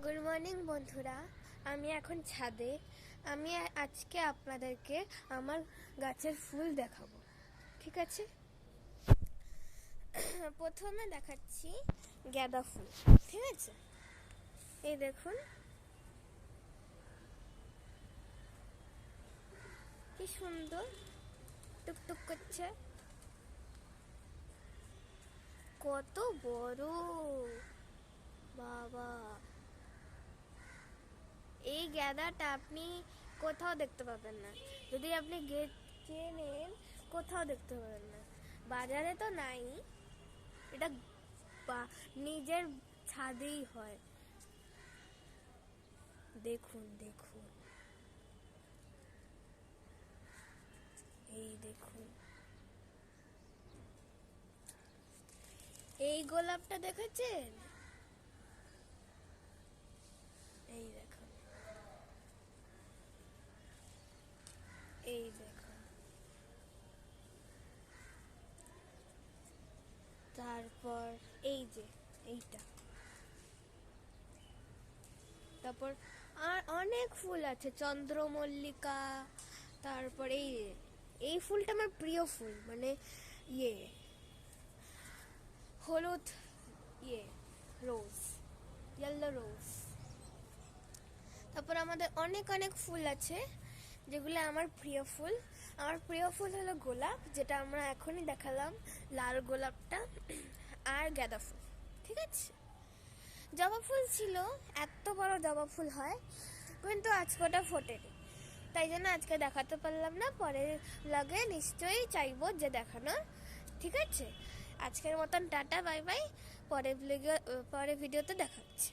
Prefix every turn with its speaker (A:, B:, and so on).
A: Good morning বন্ধুরা, আমি এখন ছাদে। আমি আজকে আপনাদেরকে আমার গাছের ফুল দেখাবো, ঠিক আছে? প্রথমে দেখাচ্ছি গাঁদা ফুল, ঠিক আছে? এই দেখুন কি সুন্দর টুকটুক করছে, কত বড় বাবা! এই গাঁদাটা আপনি কোথাও দেখতে পাবেন না। যদি আপনি কেনেন, কোথাও দেখতে পাবেন না, বাজারে তো নাই। এটা নিজের ছাদেই হয়। দেখুন দেখুন, এই দেখুন, এই গোলাপটা দেখেছেন? এই দেখুন, এই দেখুন, তারপর এই যে এইটা, তারপর আর অনেক ফুল আছে, চন্দ্রমল্লিকা। তারপর এই ফুলটা আমার প্রিয় ফুল, মানে হলুদ রোজ, ইয়েলো রোজ। তারপর আমাদের অনেক অনেক ফুল আছে যেগুলো আমার প্রিয় ফুল। আমার প্রিয় ফুল হলো গোলাপ, যেটা আমরা এখনই দেখালাম, লাল গোলাপটা, আর গাঁদা ফুল, ঠিক আছে? জবা ফুল ছিল, এত বড় জবা ফুল হয়, কিন্তু আজকে ওটা ফোটেনি, তাই জন্য আজকে দেখাতে পারলাম না। পরে লাগে নিশ্চয়ই চাইবো যে দেখানোর, ঠিক আছে? আজকের মতন টাটা, বাই বাই। পরে ভিডিওতে দেখাচ্ছি।